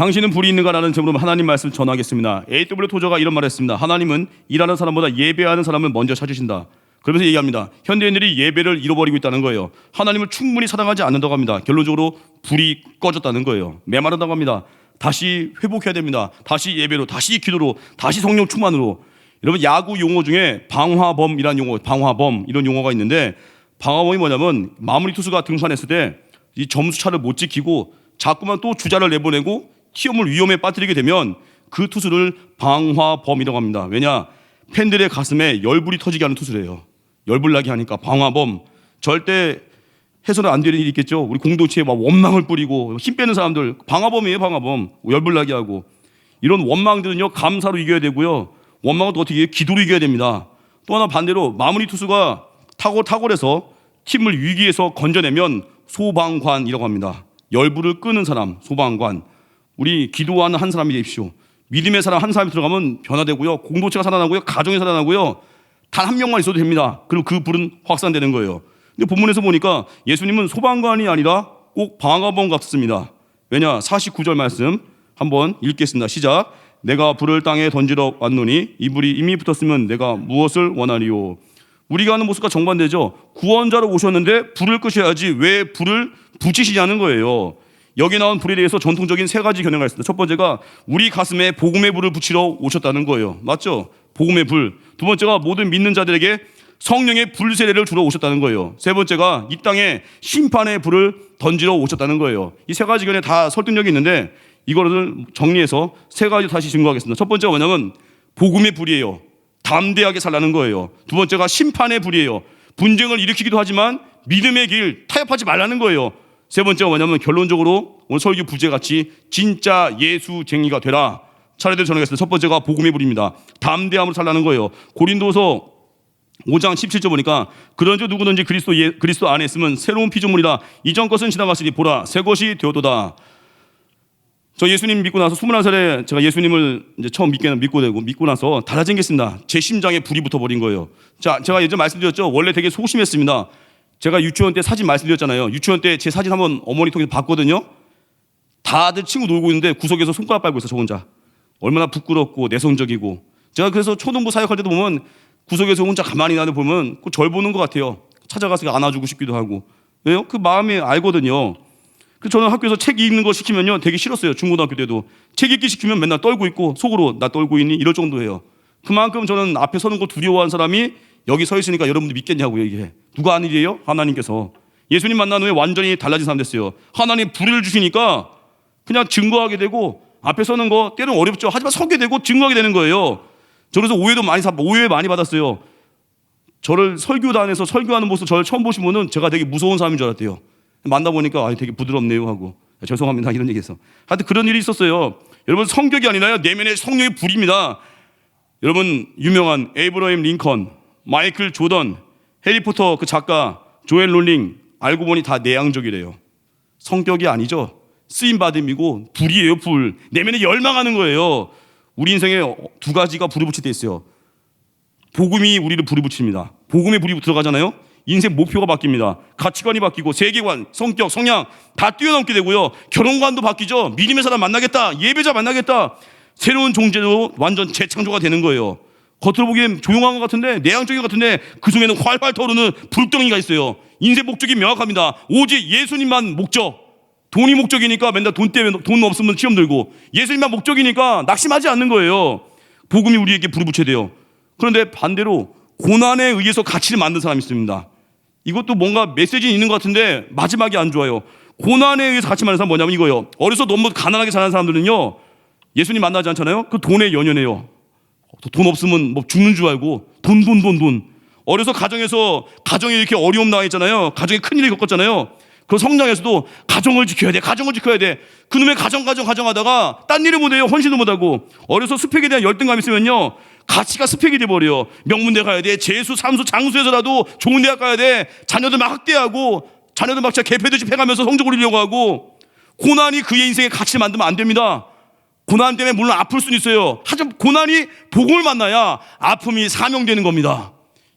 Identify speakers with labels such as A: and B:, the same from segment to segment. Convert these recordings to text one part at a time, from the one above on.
A: 당신은 불이 있는가라는 제목으로 하나님 말씀 전하겠습니다. A.W. 토저가 이런 말을 했습니다. 하나님은 일하는 사람보다 예배하는 사람을 먼저 찾으신다. 그러면서 얘기합니다. 현대인들이 예배를 잃어버리고 있다는 거예요. 하나님을 충분히 사랑하지 않는다고 합니다. 결론적으로 불이 꺼졌다는 거예요. 메마르다고 합니다. 다시 회복해야 됩니다. 다시 예배로, 다시 기도로, 다시 성령 충만으로. 여러분, 야구 용어 중에 방화범이라는 용어, 방화범 이런 용어가 있는데, 방화범이 뭐냐면 마무리 투수가 등판했을 때 이 점수차를 못 지키고 자꾸만 또 주자를 내보내고 시험을 위험에 빠뜨리게 되면 그 투수를 방화범이라고 합니다. 왜냐? 팬들의 가슴에 열불이 터지게 하는 투수래요. 열불 나게 하니까 방화범. 절대 해서는 안 되는 일이 있겠죠. 우리 공동체에 막 원망을 뿌리고 힘 빼는 사람들 방화범이에요. 방화범. 열불 나게 하고. 이런 원망들은요, 감사로 이겨야 되고요. 원망은 또 어떻게 해요? 기도로 이겨야 됩니다. 또 하나 반대로 마무리 투수가 탁월해서 팀을 위기에서 건져내면 소방관이라고 합니다. 열불을 끄는 사람, 소방관. 우리 기도하는 한 사람이 되십시오. 믿음의 사람 한 사람이 들어가면 변화되고요. 공동체가 살아나고요. 가정이 살아나고요. 단 한 명만 있어도 됩니다. 그리고 그 불은 확산되는 거예요. 근데 본문에서 보니까 예수님은 소방관이 아니라 꼭 방화범 같습니다. 왜냐? 49절 말씀 한번 읽겠습니다. 시작. 내가 불을 땅에 던지러 왔노니 이 불이 이미 붙었으면 내가 무엇을 원하리요? 우리가 하는 모습과 정반대죠. 구원자로 오셨는데 불을 끄셔야지 왜 불을 붙이시냐는 거예요. 여기 나온 불에 대해서 전통적인 세 가지 견해가 있습니다. 첫 번째가 우리 가슴에 복음의 불을 붙이러 오셨다는 거예요. 맞죠? 복음의 불. 두 번째가 모든 믿는 자들에게 성령의 불 세례를 주러 오셨다는 거예요. 세 번째가 이 땅에 심판의 불을 던지러 오셨다는 거예요. 이 세 가지 견해 다 설득력이 있는데 이거를 정리해서 세 가지 다시 증거하겠습니다. 첫 번째가 뭐냐면 복음의 불이에요. 담대하게 살라는 거예요. 두 번째가 심판의 불이에요. 분쟁을 일으키기도 하지만 믿음의 길 타협하지 말라는 거예요. 세 번째가 뭐냐면 결론적으로 오늘 설교 부제같이 진짜 예수쟁이가 되라. 차례대로 전하겠습니다. 첫 번째가 복음의 불입니다. 담대함으로 살라는 거예요. 고린도서 5장 17절 보니까 그런즉 누구든지 그리스도 안에 있으면 새로운 피조물이라. 이전 것은 지나갔으니 보라 새 것이 되었도다. 저 예수님 믿고 나서 21살에 제가 예수님을 이제 처음 믿고 나서 달라진 게 있습니다. 제 심장에 불이 붙어버린 거예요. 자, 제가 예전에 말씀드렸죠. 원래 되게 소심했습니다. 제가 유치원 때 사진 말씀드렸잖아요. 유치원 때 제 사진 한번 어머니 통해서 봤거든요. 다들 친구 놀고 있는데 구석에서 손가락 빨고 있어, 저 혼자. 얼마나 부끄럽고 내성적이고. 제가 그래서 초등부 사역할 때도 보면 구석에서 혼자 가만히 나를 보면 꼭 절 보는 것 같아요. 찾아가서 안아주고 싶기도 하고. 왜요? 그 마음이 알거든요. 그래서 저는 학교에서 책 읽는 거 시키면요 되게 싫었어요. 중고등학교 때도 책 읽기 시키면 맨날 떨고 있고 속으로 나 떨고 있니? 이럴 정도예요. 그만큼 저는 앞에 서는 거 두려워하는 사람이 여기 서 있으니까 여러분들 믿겠냐고요. 이게 누가 하는 일이에요? 하나님께서. 예수님 만난 후에 완전히 달라진 사람 됐어요. 하나님 불을 주시니까 그냥 증거하게 되고 앞에 서는 거 때로는 어렵죠. 하지만 서게 되고 증거하게 되는 거예요. 저 그래서 오해 많이 받았어요. 저를 설교단에서 설교하는 모습 저를 처음 보신 분은 제가 되게 무서운 사람인 줄 알았대요. 만나보니까 되게 부드럽네요 하고 죄송합니다 이런 얘기해서 하여튼 그런 일이 있었어요. 여러분 성격이 아니라요 내면의 성령의 불입니다. 여러분 유명한 에이브러임 링컨, 마이클 조던, 해리포터 그 작가 조엘 롤링 알고 보니 다 내향적이래요. 성격이 아니죠. 쓰임받음이고 불이에요. 불. 내면에 열망하는 거예요. 우리 인생에 두 가지가 불이 붙일 때 있어요. 복음이 우리를 불이 붙입니다. 복음의 불이 들어가잖아요. 인생 목표가 바뀝니다. 가치관이 바뀌고 세계관, 성격, 성향 다 뛰어넘게 되고요. 결혼관도 바뀌죠. 믿음의 사람 만나겠다. 예배자 만나겠다. 새로운 존재로 완전 재창조가 되는 거예요. 겉으로 보기엔 조용한 것 같은데 내향적인 것 같은데 그 속에는 활활 타오르는 불덩이가 있어요. 인생 목적이 명확합니다. 오직 예수님만 목적. 돈이 목적이니까 맨날 돈 때문에 돈 없으면 시험 들고 예수님만 목적이니까 낙심하지 않는 거예요. 복음이 우리에게 불을 붙여야 돼요. 그런데 반대로 고난에 의해서 가치를 만든 사람이 있습니다. 이것도 뭔가 메시지 있는 것 같은데 마지막이 안 좋아요. 고난에 의해서 가치 만든 사람 뭐냐면 이거예요. 어려서 너무 가난하게 자란 사람들은요 예수님 만나지 않잖아요. 그 돈에 연연해요. 돈 없으면 뭐 죽는 줄 알고 돈. 어려서 가정에 이렇게 어려움 나와있잖아요. 가정에 큰일을 겪었잖아요. 그 성장에서도 가정을 지켜야 돼. 그놈의 가정 하다가 딴 일을 못해요. 헌신도 못하고. 어려서 스펙에 대한 열등감이 있으면요 가치가 스펙이 돼버려요. 명문대 가야 돼. 재수, 삼수, 장수에서라도 좋은 대학 가야 돼. 자녀들 막 학대하고 자녀들 막 개패듯이 해가면서 성적 올리려고 하고. 고난이 그의 인생의 가치를 만들면 안 됩니다. 고난 때문에 물론 아플 수는 있어요. 하지만 고난이 복음을 만나야 아픔이 사명되는 겁니다.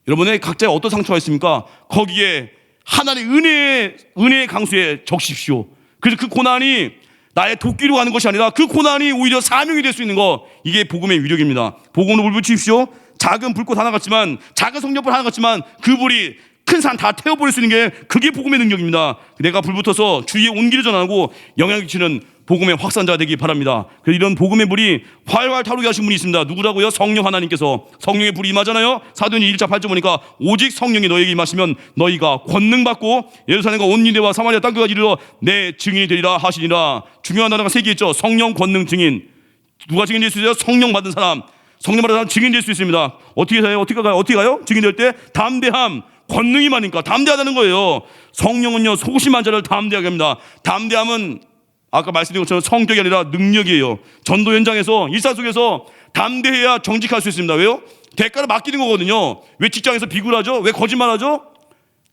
A: 여러분의 각자의 어떤 상처가 있습니까? 거기에 하나님의 은혜의 강수에 적십시오. 그래서 그 고난이 나의 도끼로 가는 것이 아니라 그 고난이 오히려 사명이 될 수 있는 거, 이게 복음의 위력입니다. 복음으로 불 붙이십시오. 작은 불꽃 하나 같지만, 작은 성령불 하나 같지만 그 불이 큰 산 다 태워버릴 수 있는 게, 그게 복음의 능력입니다. 내가 불 붙어서 주위에 온기를 전하고 영향을 끼치는 복음의 확산자 되기 바랍니다. 그래서 이런 복음의 불이 활활 타오르게 하신 분이 있습니다. 누구라고요? 성령 하나님께서. 성령의 불이 임하잖아요. 사도행전 1장 8절 보니까 오직 성령이 너에게 임하시면 너희가 권능 받고 예루살렘과 온 유대와 사마리아 땅끝까지 이르러 내 증인이 되리라 하시니라. 중요한 단어가 세 개 있죠. 성령, 권능, 증인. 누가 증인 될 수 있어요? 성령 받은 사람. 성령 받은 사람 증인 될 수 있습니다. 어떻게 해요? 어떻게 가요? 증인 될 때 담대함, 권능이 많으니까 담대하다는 거예요. 성령은요, 소심한 자를 담대하게 합니다. 담대함은 아까 말씀드린 것처럼 성격이 아니라 능력이에요. 전도 현장에서, 일상 속에서 담대해야 정직할 수 있습니다. 왜요? 대가를 맡기는 거거든요. 왜 직장에서 비굴하죠? 왜 거짓말하죠?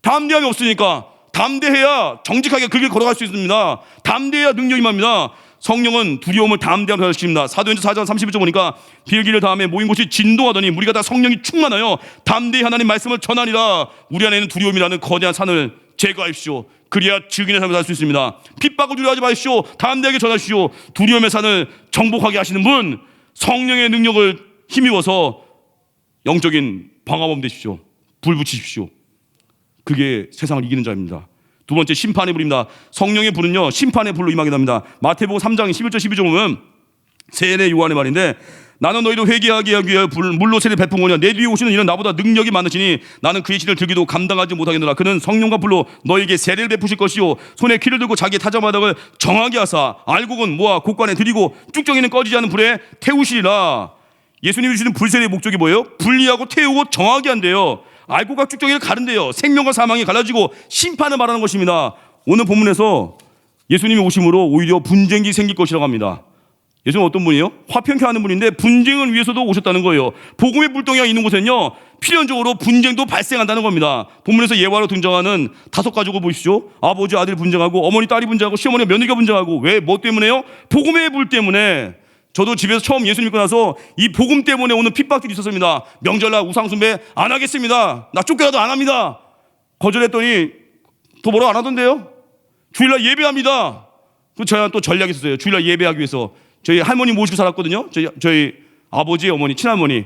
A: 담대함이 없으니까. 담대해야 정직하게 그 길 걸어갈 수 있습니다. 담대해야 능력이 맙니다. 성령은 두려움을 담대함으로 하십니다. 사도행전 4장 31절 보니까 빌기를 다음에 모인 곳이 진동하더니 무리가 다 성령이 충만하여 담대히 하나님 말씀을 전하니라. 우리 안에 있는 두려움이라는 거대한 산을 제거하십시오. 그래야 증인의 삶을 살 수 있습니다. 핍박을 두려워하지 마십시오. 담대하게 전하십시오. 두려움의 산을 정복하게 하시는 분, 성령의 능력을 힘입어서 영적인 방화범 되십시오. 불 붙이십시오. 그게 세상을 이기는 자입니다. 두 번째, 심판의 불입니다. 성령의 불은요, 심판의 불로 임하게 됩니다. 마태복음 3장 11절 12절 보면 세례 요한의 말인데, 나는 너희를 회개하게 하기 위하여 물로 세례 베푼거니와 내 뒤에 오시는 이는 나보다 능력이 많으시니 나는 그의 진을 들기도 감당하지 못하겠노라. 그는 성령과 불로 너에게 세례를 베푸실 것이요 손에 키를 들고 자기 타자마당을 정하게 하사 알곡은 모아 곳간에 들이고 쭉정이는 꺼지지 않는 불에 태우시리라. 예수님이 주시는 불세례의 목적이 뭐예요? 분리하고 태우고 정하게 한대요. 알곡과 쭉정이를 가른대요. 생명과 사망이 갈라지고 심판을 말하는 것입니다. 오늘 본문에서 예수님이 오심으로 오히려 분쟁이 생길 것이라고 합니다. 예수님은 어떤 분이에요? 화평케 하는 분인데 분쟁을 위해서도 오셨다는 거예요. 복음의 불덩이가 있는 곳에는요, 필연적으로 분쟁도 발생한다는 겁니다. 본문에서 예화로 등장하는 5가지고 보십시오. 아버지 아들 분쟁하고, 어머니 딸이 분쟁하고, 시어머니가 며느리가 분쟁하고. 왜? 뭐 때문에요? 복음의 불 때문에. 저도 집에서 처음 예수 믿고 나서 이 복음 때문에 오는 핍박들이 있었습니다. 명절날 우상숭배 안 하겠습니다. 나 쫓겨나도 안 합니다. 거절했더니 또 뭐라고 안 하던데요? 주일날 예배합니다. 그 제가 또 전략이 있었어요. 주일날 예배하기 위해서. 저희 할머니 모시고 살았거든요. 저희 아버지, 어머니, 친할머니.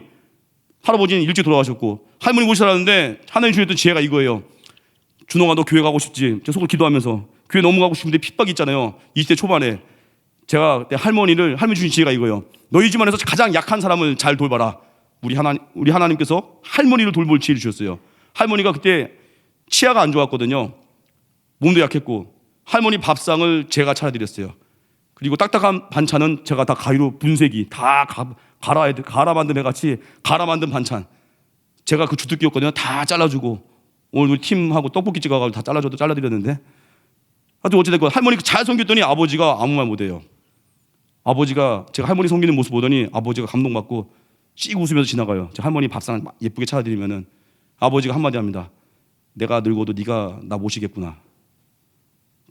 A: 할아버지는 일찍 돌아가셨고, 할머니 모시고 살았는데 하나님 주셨던 지혜가 이거예요. 준홍아, 너 교회 가고 싶지? 제 속으로 기도하면서 교회 너무 가고 싶은데 핍박이 있잖아요. 20대 초반에. 제가 그때 할머니 주신 지혜가 이거예요. 너희 집안에서 가장 약한 사람을 잘 돌봐라. 우리 하나님께서 할머니를 돌볼 지혜를 주셨어요. 할머니가 그때 치아가 안 좋았거든요. 몸도 약했고, 할머니 밥상을 제가 차려드렸어요. 그리고 딱딱한 반찬은 제가 다 가위로 분쇄기 다 갈아 만든 애같이 갈아 만든 반찬, 제가 그 주특기였거든요. 다 잘라주고, 오늘 우리 팀하고 떡볶이 찍어가지고 다 잘라드렸는데, 하여튼 어찌됐건 할머니 잘 섬겼더니 아버지가 아무 말 못해요. 아버지가, 제가 할머니 섬기는 모습 보더니 아버지가 감동받고 씩 웃으면서 지나가요. 제가 할머니 밥상 예쁘게 차려드리면은 아버지가 한마디 합니다. 내가 늙어도 네가 나 모시겠구나.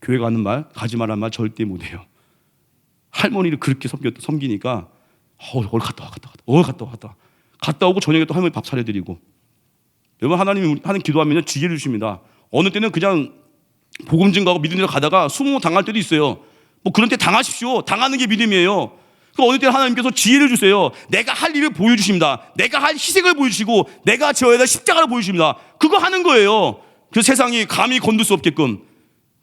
A: 교회 가는 말, 가지 말란 말 절대 못해요. 할머니를 그렇게 섬기니까 갔다 오고 저녁에 또 할머니 밥 차려드리고. 여러분, 하나님이 기도하면 지혜를 주십니다. 어느 때는 그냥 복음 증거하고 믿음으로 가다가 수모 당할 때도 있어요. 뭐 그런 때 당하십시오. 당하는 게 믿음이에요. 그 어느 때는 하나님께서 지혜를 주세요. 내가 할 일을 보여주십니다. 내가 할 희생을 보여주시고, 내가 지어야 될 십자가를 보여주십니다. 그거 하는 거예요. 그 세상이 감히 건들 수 없게끔.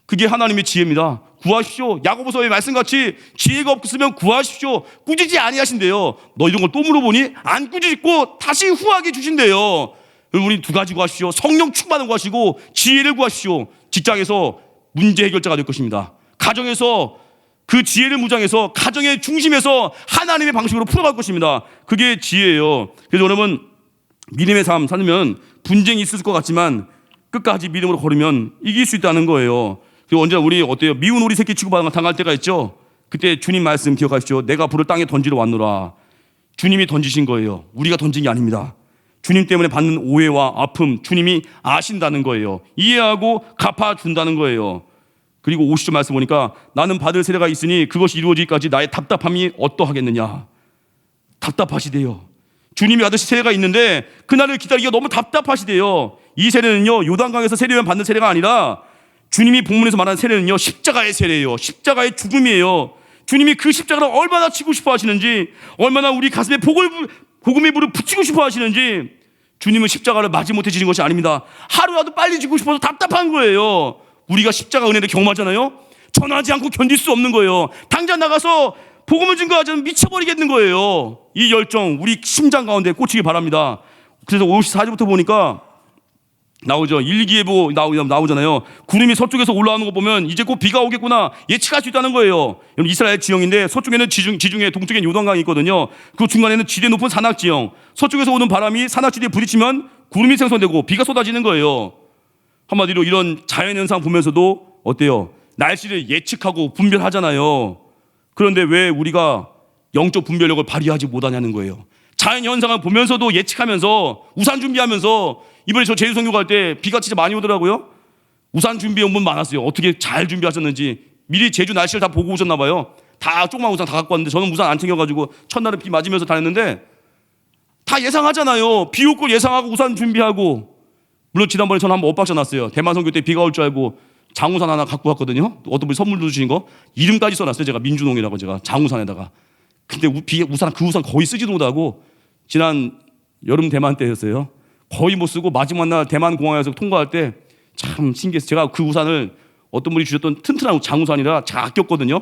A: 그게 하나님의 지혜입니다. 구하십시오. 야고보서의 말씀같이 지혜가 없으면 구하십시오. 꾸짖지 아니하신대요. 너 이런 걸 또 물어보니 안 꾸짖고 다시 후하게 주신대요. 우리 2가지 구하십시오. 성령 충만을 구하시고 지혜를 구하십시오. 직장에서 문제 해결자가 될 것입니다. 가정에서 그 지혜를 무장해서 가정의 중심에서 하나님의 방식으로 풀어갈 것입니다. 그게 지혜예요. 그래서 여러분, 믿음의 삶 살면 분쟁이 있을 것 같지만 끝까지 믿음으로 걸으면 이길 수 있다는 거예요. 그리고 언제나 우리 어때요? 미운 오리 새끼 취급당할 때가 있죠. 그때 주님 말씀 기억하십시오. 내가 불을 땅에 던지러 왔노라. 주님이 던지신 거예요. 우리가 던진 게 아닙니다. 주님 때문에 받는 오해와 아픔, 주님이 아신다는 거예요. 이해하고 갚아준다는 거예요. 그리고 50절 말씀 보니까 나는 받을 세례가 있으니 그것이 이루어지기까지 나의 답답함이 어떠하겠느냐. 답답하시대요. 주님이 받으실 세례가 있는데 그날을 기다리기가 너무 답답하시대요. 이 세례는요, 요단강에서 세례만 받는 세례가 아니라 주님이 본문에서 말하는 세례는요, 십자가의 세례예요. 십자가의 죽음이에요. 주님이 그 십자가를 얼마나 치고 싶어 하시는지, 얼마나 우리 가슴에 복음의 불을 붙이고 싶어 하시는지. 주님은 십자가를 마지못해 지신 것이 아닙니다. 하루라도 빨리 지고 싶어서 답답한 거예요. 우리가 십자가 은혜를 경험하잖아요. 전하지 않고 견딜 수 없는 거예요. 당장 나가서 복음을 증거하자면 미쳐버리겠는 거예요. 이 열정 우리 심장 가운데 꽂히기 바랍니다. 그래서 54절부터 보니까 나오죠. 일기예보 나오잖아요. 구름이 서쪽에서 올라오는 거 보면 이제 곧 비가 오겠구나 예측할 수 있다는 거예요. 이스라엘 지형인데 서쪽에는 지중해, 동쪽에는 요단강이 있거든요. 그 중간에는 지대 높은 산악 지형. 서쪽에서 오는 바람이 산악지대에 부딪히면 구름이 생성되고 비가 쏟아지는 거예요. 한마디로 이런 자연현상 보면서도 어때요? 날씨를 예측하고 분별하잖아요. 그런데 왜 우리가 영적 분별력을 발휘하지 못하냐는 거예요. 자연현상을 보면서도 예측하면서 우산 준비하면서, 이번에 저 제주 선교 갈 때 비가 진짜 많이 오더라고요. 우산 준비한 분 많았어요. 어떻게 잘 준비하셨는지 미리 제주 날씨를 다 보고 오셨나 봐요. 다 조그만 우산 다 갖고 왔는데 저는 우산 안 챙겨가지고 첫날에 비 맞으면서 다녔는데, 다 예상하잖아요. 비 올 걸 예상하고 우산 준비하고. 물론 지난번에 저는 한번 엇박자 났어요. 대만 선교 때 비가 올 줄 알고 장우산 하나 갖고 왔거든요. 어떤 분이 선물로 주신 거 이름까지 써놨어요. 제가 민준홍이라고, 제가 장우산에다가. 근데 그 우산 거의 쓰지도 못하고, 지난 여름 대만 때였어요. 거의 못 쓰고 마지막 날 대만 공항에서 통과할 때 참 신기했어요. 제가 그 우산을 어떤 분이 주셨던 튼튼한 장우산이라 제가 아꼈거든요.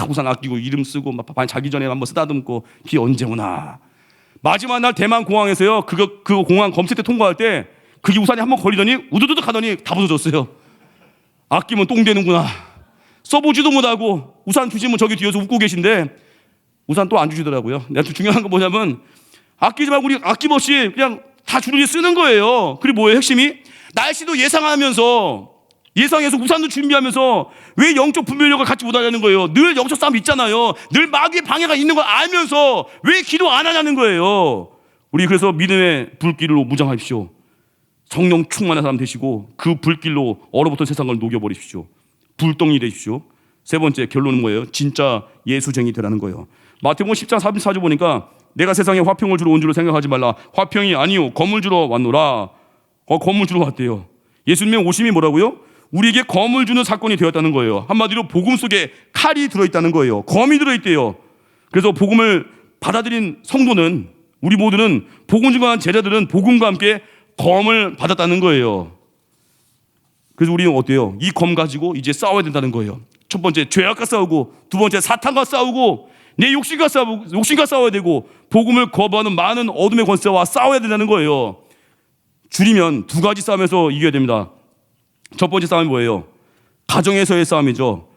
A: 우산 아끼고 이름 쓰고 막 자기 전에 한번 쓰다듬고, 비 언제 오나. 마지막 날 대만 공항에서요, 그 공항 검색대 통과할 때 그게 우산이 한번 걸리더니 우두두둑 하더니 다 부서졌어요. 아끼면 똥 되는구나. 써보지도 못하고 우산 주시면 저기 뒤에서 웃고 계신데 우산 또 안 주시더라고요. 내가 중요한 건 뭐냐면, 아끼지 말고 우리 아낌없이 그냥 다 주르게 쓰는 거예요. 그리고 뭐예요? 핵심이 날씨도 예상해서 우산도 준비하면서 왜 영적 분별력을 갖지 못하냐는 거예요. 늘 영적 싸움 있잖아요. 늘 마귀의 방해가 있는 걸 알면서 왜 기도 안 하냐는 거예요. 우리 그래서 믿음의 불길로 무장하십시오. 성령 충만한 사람 되시고 그 불길로 얼어붙은 세상을 녹여버리십시오. 불덩이 되십시오. 세 번째 결론은 뭐예요? 진짜 예수쟁이 되라는 거예요. 마태복음 10장 34절 보니까 내가 세상에 화평을 주러 온 줄로 생각하지 말라. 화평이 아니요 검을 주러 왔노라. 검을 주러 왔대요. 예수님의 오심이 뭐라고요? 우리에게 검을 주는 사건이 되었다는 거예요. 한마디로 복음 속에 칼이 들어있다는 거예요. 검이 들어있대요. 그래서 복음을 받아들인 성도는, 우리 모두는, 복음 증거한 제자들은 복음과 함께 검을 받았다는 거예요. 그래서 우리는 어때요? 이 검 가지고 이제 싸워야 된다는 거예요. 첫 번째 죄악과 싸우고, 두 번째 사탄과 싸우고, 내 욕심과 싸워야 되고, 복음을 거부하는 많은 어둠의 권세와 싸워야 된다는 거예요. 줄이면 두 가지 싸움에서 이겨야 됩니다. 첫 번째 싸움이 뭐예요? 가정에서의 싸움이죠.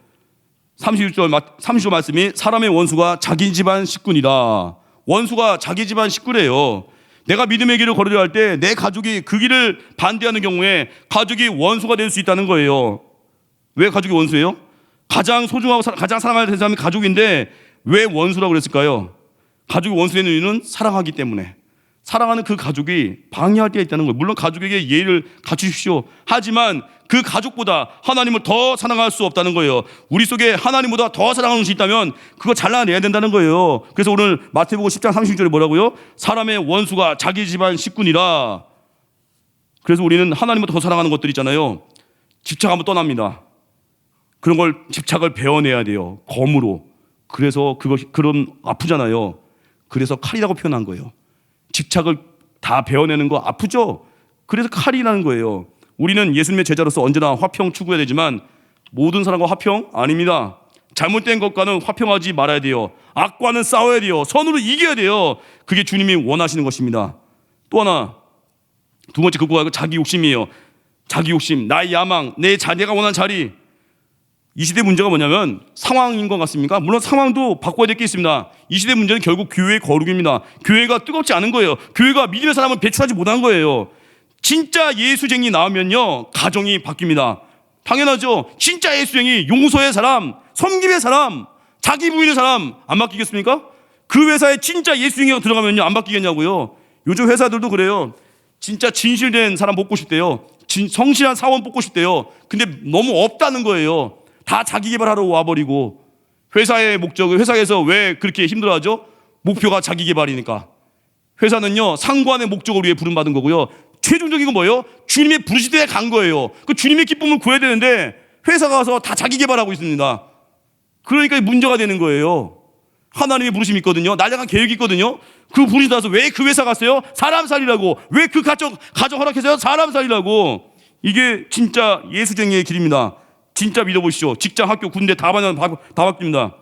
A: 30절 말씀이 사람의 원수가 자기 집안 식구니라. 원수가 자기 집안 식구래요. 내가 믿음의 길을 걸으려 할 때 내 가족이 그 길을 반대하는 경우에 가족이 원수가 될 수 있다는 거예요. 왜 가족이 원수예요? 가장 소중하고 가장 사랑해야 되는 사람이 가족인데 왜 원수라고 그랬을까요? 가족이 원수되는 이유는 사랑하기 때문에. 사랑하는 그 가족이 방해할 때가 있다는 거예요. 물론 가족에게 예의를 갖추십시오. 하지만 그 가족보다 하나님을 더 사랑할 수 없다는 거예요. 우리 속에 하나님보다 더 사랑하는 것이 있다면 그거 잘라내야 된다는 거예요. 그래서 오늘 마태복음 10장 30절에 뭐라고요? 사람의 원수가 자기 집안 식구니라. 그래서 우리는 하나님을 더 사랑하는 것들 있잖아요. 집착하면 떠납니다. 그런 걸 집착을 베어내야 돼요. 검으로. 그래서 그럼 아프잖아요. 그래서 칼이라고 표현한 거예요. 집착을 다 베어내는 거 아프죠? 그래서 칼이라는 거예요. 우리는 예수님의 제자로서 언제나 화평 추구해야 되지만 모든 사람과 화평 아닙니다. 잘못된 것과는 화평하지 말아야 돼요. 악과는 싸워야 돼요. 선으로 이겨야 돼요. 그게 주님이 원하시는 것입니다. 또 하나, 두 번째 그거가 자기 욕심이에요. 자기 욕심, 나의 야망, 내가 원하는 자리. 이 시대 문제가 뭐냐면 상황인 것 같습니까? 물론 상황도 바꿔야 될 게 있습니다. 이 시대 문제는 결국 교회의 거룩입니다. 교회가 뜨겁지 않은 거예요. 교회가 믿음의 사람을 배출하지 못한 거예요. 진짜 예수쟁이 나오면요 가정이 바뀝니다. 당연하죠. 진짜 예수쟁이, 용서의 사람, 섬김의 사람, 자기 부인의 사람 안 바뀌겠습니까? 그 회사에 진짜 예수쟁이가 들어가면요 안 바뀌겠냐고요. 요즘 회사들도 그래요. 진짜 진실된 사람 뽑고 싶대요. 성실한 사원 뽑고 싶대요. 근데 너무 없다는 거예요. 다 자기 개발하러 와버리고. 회사의 목적을, 회사에서 왜 그렇게 힘들어하죠? 목표가 자기 개발이니까. 회사는요 상관의 목적을 위해 부름받은 거고요. 최종적인 건 뭐예요? 주님의 부르실 때 간 거예요. 그 주님의 기쁨을 구해야 되는데 회사 가서 다 자기 개발하고 있습니다. 그러니까 문제가 되는 거예요. 하나님의 부르심이 있거든요. 날아간 계획이 있거든요. 그 부르심 따라서 왜 그 회사 갔어요? 사람 살리라고. 왜 그 가정 허락했어요? 사람 살리라고. 이게 진짜 예수쟁이의 길입니다. 진짜 믿어보시죠. 직장, 학교, 군대 다 바뀝니다.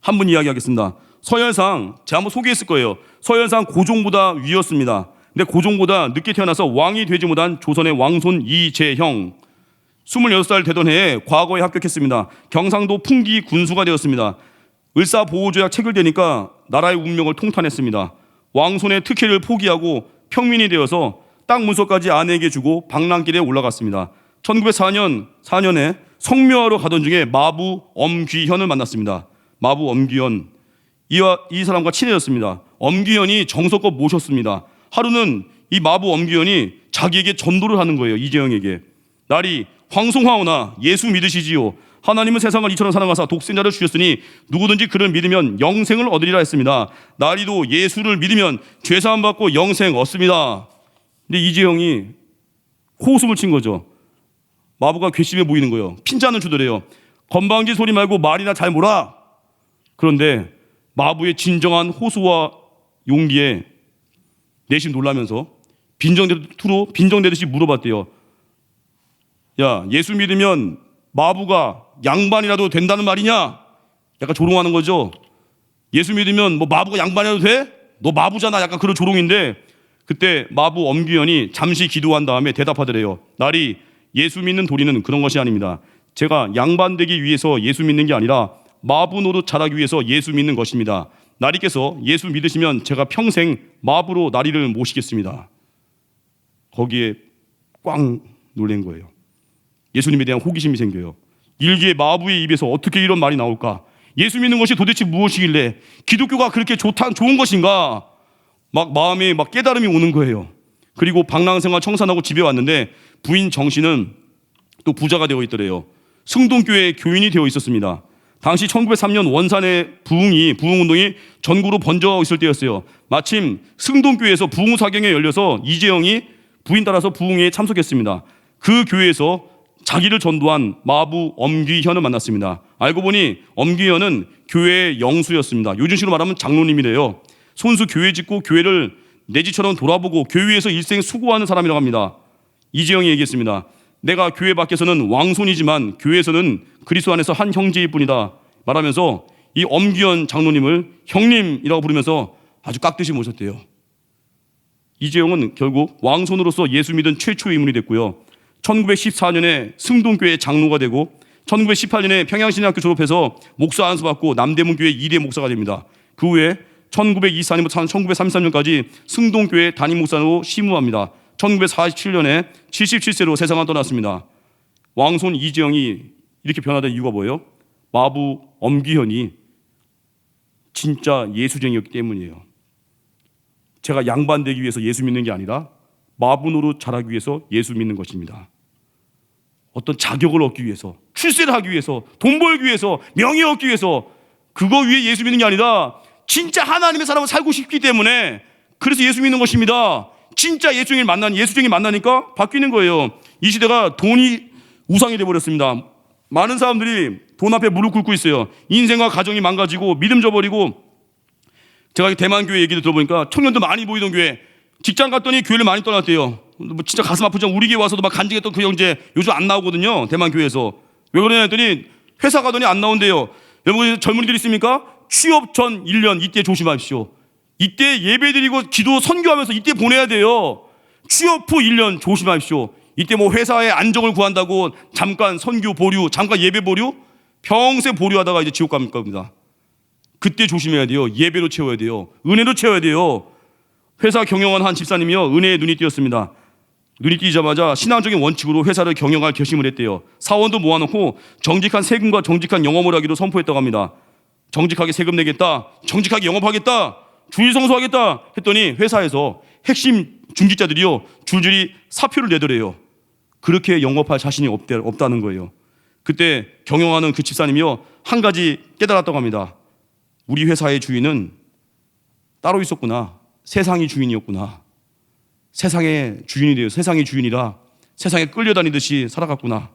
A: 한 분 이야기하겠습니다. 서열상 제가 한번 소개했을 거예요. 서열상 고종보다 위였습니다. 근데 고종보다 늦게 태어나서 왕이 되지 못한 조선의 왕손 이재형, 26살 되던 해에 과거에 합격했습니다. 경상도 풍기 군수가 되었습니다. 을사보호조약 체결되니까 나라의 운명을 통탄했습니다. 왕손의 특혜를 포기하고 평민이 되어서 땅 문서까지 아내에게 주고 방랑길에 올라갔습니다. 1904년에 성묘하러 가던 중에 마부 엄귀현을 만났습니다. 마부 엄귀현, 이 사람과 친해졌습니다. 엄귀현이 정성껏 모셨습니다. 하루는 이 마부 엄귀현이 자기에게 전도를 하는 거예요. 이재영에게. 날이 황송하오나 예수 믿으시지요. 하나님은 세상을 이처럼 사랑하사 독생자를 주셨으니 누구든지 그를 믿으면 영생을 얻으리라 했습니다. 나리도 예수를 믿으면 죄사함 받고 영생 얻습니다. 근데 이재영이 호흡을 친 거죠. 마부가 괘씸해 보이는 거예요. 핀잔을 주더래요. 건방진 소리 말고 말이나 잘 몰아. 그런데 마부의 진정한 호소와 용기에 내심 놀라면서 빈정대듯이 물어봤대요. 야, 예수 믿으면 마부가 양반이라도 된다는 말이냐? 약간 조롱하는 거죠. 예수 믿으면 뭐 마부가 양반이라도 돼? 너 마부잖아. 약간 그런 조롱인데, 그때 마부 엄규현이 잠시 기도한 다음에 대답하더래요. 날이 예수 믿는 도리는 그런 것이 아닙니다. 제가 양반 되기 위해서 예수 믿는 게 아니라 마부 노릇 잘하기 위해서 예수 믿는 것입니다. 나리께서 예수 믿으시면 제가 평생 마부로 나리를 모시겠습니다. 거기에 꽝 놀란 거예요. 예수님에 대한 호기심이 생겨요. 일개 마부의 입에서 어떻게 이런 말이 나올까? 예수 믿는 것이 도대체 무엇이길래 기독교가 그렇게 좋은 것인가? 막 마음에 막 깨달음이 오는 거예요. 그리고 방랑생활 청산하고 집에 왔는데 부인 정씨는 또 부자가 되어 있더래요. 승동교회 교인이 되어 있었습니다. 당시 1903년 원산의 부흥운동이 전국으로 번져 있을 때였어요. 마침 승동교회에서 부흥사경에 열려서 이재영이 부인 따라서 부흥회에 참석했습니다. 그 교회에서 자기를 전도한 마부 엄귀현을 만났습니다. 알고 보니 엄귀현은 교회의 영수였습니다. 요즘식으로 말하면 장로님이래요. 손수 교회 짓고 교회를 내 집처럼 돌아보고 교회 위에서 일생 수고하는 사람이라고 합니다. 이재영이 얘기했습니다. 내가 교회 밖에서는 왕손이지만 교회에서는 그리스도 안에서 한 형제일 뿐이다 말하면서 이 엄귀현 장로님을 형님이라고 부르면서 아주 깍듯이 모셨대요. 이재영은 결국 왕손으로서 예수 믿은 최초의 인물이 됐고요. 1914년에 승동교회 장로가 되고 1918년에 평양신학교 졸업해서 목사 안수 받고 남대문교회 2대 목사가 됩니다. 그 후에 1924년부터 1933년까지 승동교회 담임 목사로 심우합니다. 1947년에 77세로 세상을 떠났습니다. 왕손 이재영이 이렇게 변화된 이유가 뭐예요? 마부 엄귀현이 진짜 예수쟁이였기 때문이에요. 제가 양반되기 위해서 예수 믿는 게 아니라 마부 노릇 잘하기 위해서 예수 믿는 것입니다. 어떤 자격을 얻기 위해서, 출세를 하기 위해서, 돈 벌기 위해서, 명예 얻기 위해서 그거 위해 예수 믿는 게 아니라 진짜 하나님의 사람을 살고 싶기 때문에 그래서 예수 믿는 것입니다. 진짜 예수쟁이를 만나니까 바뀌는 거예요. 이 시대가 돈이 우상이 되어버렸습니다. 많은 사람들이 돈 앞에 무릎 꿇고 있어요. 인생과 가정이 망가지고 믿음 져버리고, 제가 대만 교회 얘기를 들어보니까 청년들 많이 모이던 교회, 직장 갔더니 교회를 많이 떠났대요. 뭐 진짜 가슴 아프죠. 우리 교회 와서도 막 간증했던 그 형제 요즘 안 나오거든요. 대만 교회에서. 왜 그러냐 했더니 회사 가더니 안 나온대요. 여러분 젊은이들 있습니까? 취업 전 1년 이때 조심하십시오. 이때 예배드리고 기도 선교하면서 이때 보내야 돼요. 취업 후 1년 조심하십시오. 이때 뭐 회사의 안정을 구한다고 잠깐 선교 보류, 잠깐 예배 보류, 평생 보류하다가 이제 지옥 갑니다. 그때 조심해야 돼요. 예배로 채워야 돼요. 은혜로 채워야 돼요. 회사 경영한 한 집사님이요, 은혜에 눈이 띄었습니다. 눈이 띄자마자 신앙적인 원칙으로 회사를 경영할 결심을 했대요. 사원도 모아놓고 정직한 세금과 정직한 영업을 하기로 선포했다고 합니다. 정직하게 세금 내겠다, 정직하게 영업하겠다, 주일 성수하겠다 했더니 회사에서 핵심 중직자들이요 줄줄이 사표를 내더래요. 그렇게 영업할 자신이 없다는 거예요. 그때 경영하는 그 집사님이요 한 가지 깨달았다고 합니다. 우리 회사의 주인은 따로 있었구나. 세상이 주인이었구나. 세상의 주인이 되어 세상의 주인이라 세상에 끌려다니듯이 살아갔구나.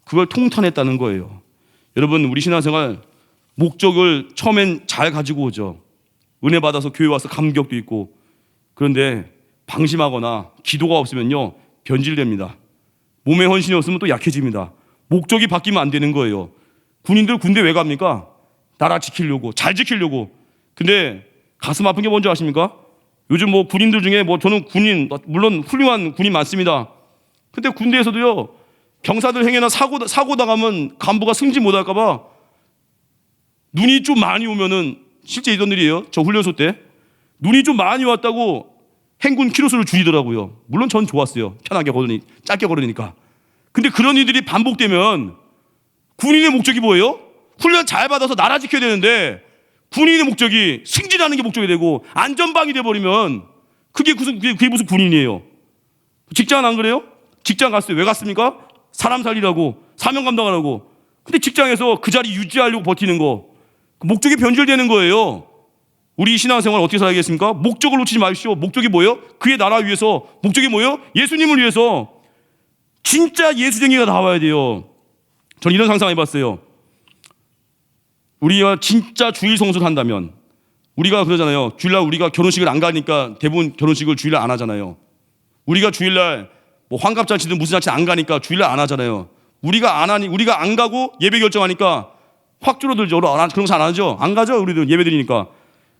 A: 그걸 통탄했다는 거예요. 여러분, 우리 신앙생활 목적을 처음엔 잘 가지고 오죠. 은혜 받아서 교회 와서 감격도 있고. 그런데 방심하거나 기도가 없으면요, 변질됩니다. 몸의 헌신이 없으면 또 약해집니다. 목적이 바뀌면 안 되는 거예요. 군인들 군대 왜 갑니까? 나라 지키려고, 잘 지키려고. 근데 가슴 아픈 게 뭔지 아십니까? 요즘 뭐 군인들 중에 저는 군인, 물론 훌륭한 군인 많습니다. 근데 군대에서도요, 병사들 행여나 사고 나가면 간부가 승진 못 할까봐 눈이 좀 많이 오면은, 실제 있던 일이에요. 저 훈련소 때 눈이 좀 많이 왔다고 행군 키로수를 줄이더라고요. 물론 전 좋았어요. 편하게 짧게 걸으니까. 근데 그런 일들이 반복되면 군인의 목적이 뭐예요? 훈련 잘 받아서 나라 지켜야 되는데 군인의 목적이 승진하는 게 목적이 되고 안전방이 돼버리면 그게 무슨 군인이에요? 직장은 안 그래요? 직장 갔어요. 왜 갔습니까? 사람 살리라고, 사명 감당하라고. 근데 직장에서 그 자리 유지하려고 버티는 거, 목적이 변질되는 거예요. 우리 신앙생활 어떻게 살아야겠습니까? 목적을 놓치지 마십시오. 목적이 뭐예요? 그의 나라 위해서. 목적이 뭐예요? 예수님을 위해서. 진짜 예수쟁이가 나와야 돼요. 저는 이런 상상 해봤어요. 우리가 진짜 주일 성수를 한다면, 우리가 그러잖아요. 주일날 우리가 결혼식을 안 가니까 대부분 결혼식을 주일날 안 하잖아요. 우리가 주일날 뭐 환갑잔치든 무슨 잔치 안 가니까 주일날 안 하잖아요. 우리가 안 가고 예배 결정하니까 확 줄어들죠. 그런 거 잘 안 하죠. 안 가죠. 우리도 예배 드리니까.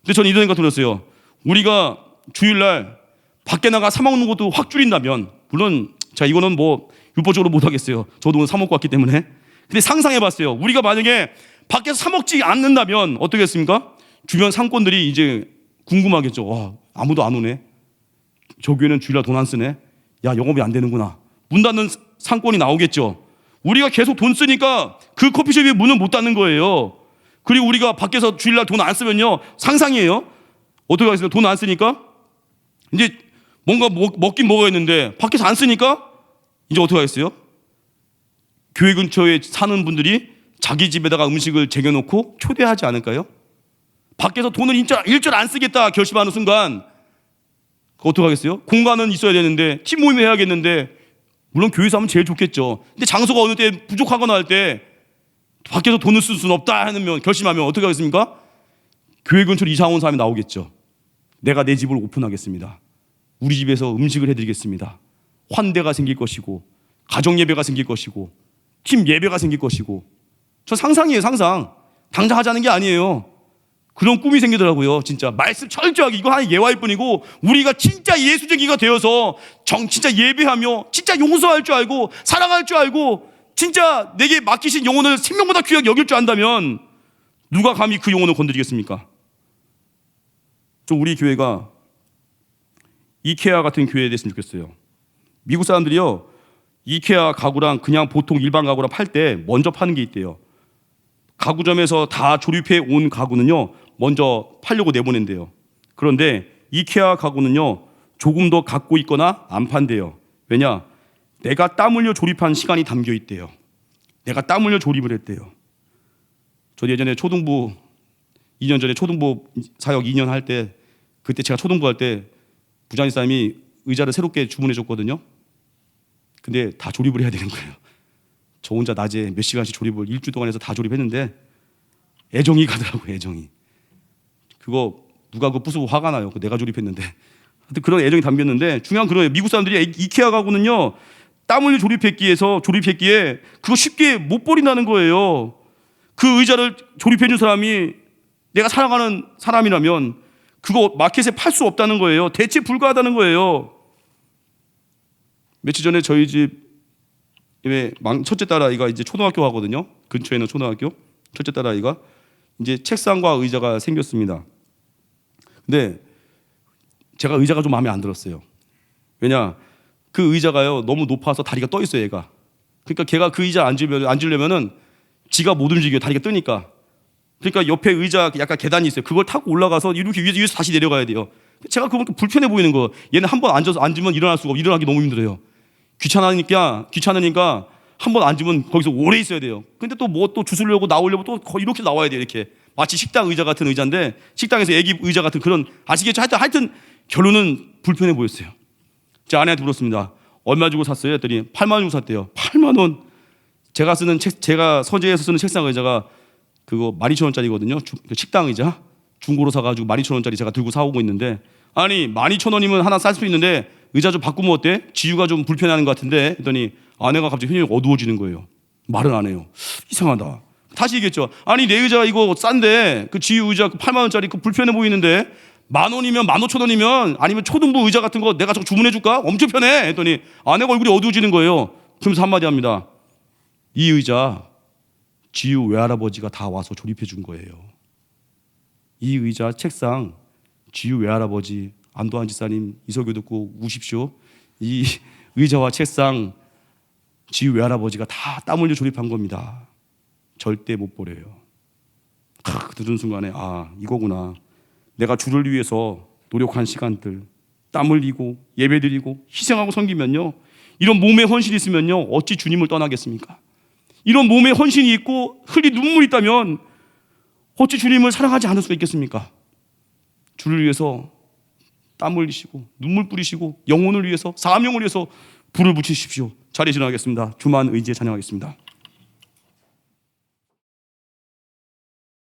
A: 근데 저는 이런 생각 들었어요. 우리가 주일날 밖에 나가 사 먹는 것도 확 줄인다면, 물론 자, 이거는 뭐 율법적으로 못 하겠어요. 저도 오늘 사 먹고 왔기 때문에. 근데 상상해봤어요. 우리가 만약에 밖에서 사 먹지 않는다면 어떻겠습니까? 주변 상권들이 이제 궁금하겠죠. 와, 아무도 안 오네. 저 교회는 주일날 돈 안 쓰네. 야, 영업이 안 되는구나. 문 닫는 상권이 나오겠죠. 우리가 계속 돈 쓰니까 그 커피숍의 문은 못 닫는 거예요. 그리고 우리가 밖에서 주일날 돈 안 쓰면요, 상상이에요. 어떻게 하겠어요? 돈 안 쓰니까 이제 뭔가 먹긴 먹어야겠는데 밖에서 안 쓰니까 이제 어떻게 하겠어요? 교회 근처에 사는 분들이 자기 집에다가 음식을 쟁여놓고 초대하지 않을까요? 밖에서 돈을 일절 안 쓰겠다 결심하는 순간 어떻게 하겠어요? 공간은 있어야 되는데 팀 모임 해야겠는데, 물론 교회에서 하면 제일 좋겠죠. 근데 장소가 어느 때 부족하거나 할 때 밖에서 돈을 쓸 수는 없다 하면, 결심하면 어떻게 하겠습니까? 교회 근처로 이사 온 사람이 나오겠죠. 내가 내 집을 오픈하겠습니다. 우리 집에서 음식을 해드리겠습니다. 환대가 생길 것이고, 가정 예배가 생길 것이고, 팀 예배가 생길 것이고. 저 상상이에요, 상상. 당장 하자는 게 아니에요. 그런 꿈이 생기더라고요. 진짜 말씀 철저하게, 이거 하나의 예화일 뿐이고, 우리가 진짜 예수쟁이가 되어서 진짜 예배하며 진짜 용서할 줄 알고 사랑할 줄 알고 진짜 내게 맡기신 영혼을 생명보다 귀하게 여길 줄 안다면 누가 감히 그 영혼을 건드리겠습니까? 좀 우리 교회가 이케아 같은 교회 됐으면 좋겠어요. 미국 사람들이요, 이케아 가구랑 그냥 보통 일반 가구랑 팔 때 먼저 파는 게 있대요. 가구점에서 다 조립해 온 가구는요, 먼저 팔려고 내보낸대요. 그런데 이케아 가구는요, 조금 더 갖고 있거나 안 판대요. 왜냐? 내가 땀 흘려 조립한 시간이 담겨 있대요. 내가 땀 흘려 조립을 했대요. 저 예전에 2년 전에 초등부 사역 2년 할 때, 그때 제가 초등부 할 때 부장님이 의자를 새롭게 주문해 줬거든요. 근데 다 조립을 해야 되는 거예요. 저 혼자 낮에 몇 시간씩 조립을 일주일 동안 해서 다 조립했는데 애정이 가더라고요. 애정이. 그거 누가 그거 부수고 화가 나요. 내가 조립했는데. 하여튼 그런 애정이 담겼는데, 중요한 그거예요. 미국 사람들이 이케아 가구는요, 땀 흘려 조립했기에 그거 쉽게 못 버린다는 거예요. 그 의자를 조립해 준 사람이 내가 사랑하는 사람이라면 그거 마켓에 팔 수 없다는 거예요. 대체 불가하다는 거예요. 며칠 전에 저희 집에 첫째 딸아이가 이제 초등학교 가거든요. 근처에 있는 초등학교. 첫째 딸아이가 이제 책상과 의자가 생겼습니다. 근데 제가 의자가 좀 마음에 안 들었어요. 왜냐? 그 의자가요, 너무 높아서 다리가 떠 있어요, 얘가. 그러니까 걔가 그 의자 앉으려면은 지가 못 움직여요. 다리가 뜨니까. 그러니까 옆에 의자 약간 계단이 있어요. 그걸 타고 올라가서 이렇게 위에서 다시 내려가야 돼요. 제가 그거 불편해 보이는 거. 얘는 한 번 앉으면 일어날 수가 없고, 일어나기 너무 힘들어요. 귀찮으니까 한 번 앉으면 거기서 오래 있어야 돼요. 근데 또 또 주스려고 나오려고 또 이렇게 나와야 돼요. 이렇게. 마치 식당 의자 같은 의자인데, 식당에서 애기 의자 같은 그런, 아시겠죠? 하여튼 결론은 불편해 보였어요. 제 아내한테 물었습니다. 얼마 주고 샀어요? 했더니 8만 원 주고 샀대요. 8만 원. 제가 서재에서 쓰는 책상 의자가 그거 12,000원짜리거든요. 그 식당 의자 중고로 사가지고 12,000원짜리 제가 들고 사오고 있는데, 아니 12,000원이면 하나 쌀 수 있는데 의자 좀 바꾸면 어때? 지유가 좀 불편해하는 것 같은데 했더니 아내가 갑자기 표정이 어두워지는 거예요. 말은 안 해요. 이상하다. 다시 얘기했죠. 아니 내 의자 이거 싼데 그 지유 의자 8만 원짜리 그 불편해 보이는데 10,000원이면 15,000원이면 아니면 초등부 의자 같은 거 내가 저 주문해 줄까? 엄청 편해. 했더니 아내가 얼굴이 어두워지는 거예요. 그러면서 한마디 합니다. 이 의자 지유 외할아버지가 다 와서 조립해 준 거예요. 이 의자 책상 지유 외할아버지 안도한 집사님 이서교 듣고 우십시오. 이 의자와 책상 지유 외할아버지가 다 땀 흘려 조립한 겁니다. 절대 못 버려요. 들은 순간에 아 이거구나. 내가 주를 위해서 노력한 시간들, 땀 흘리고 예배드리고 희생하고 섬기면요, 이런 몸에 헌신이 있으면요 어찌 주님을 떠나겠습니까? 이런 몸에 헌신이 있고 흘린 눈물이 있다면 어찌 주님을 사랑하지 않을 수가 있겠습니까? 주를 위해서 땀 흘리시고 눈물 뿌리시고 영혼을 위해서 사명을 위해서 불을 붙이십시오. 자리에 진행하겠습니다. 주만 의지에 찬양하겠습니다.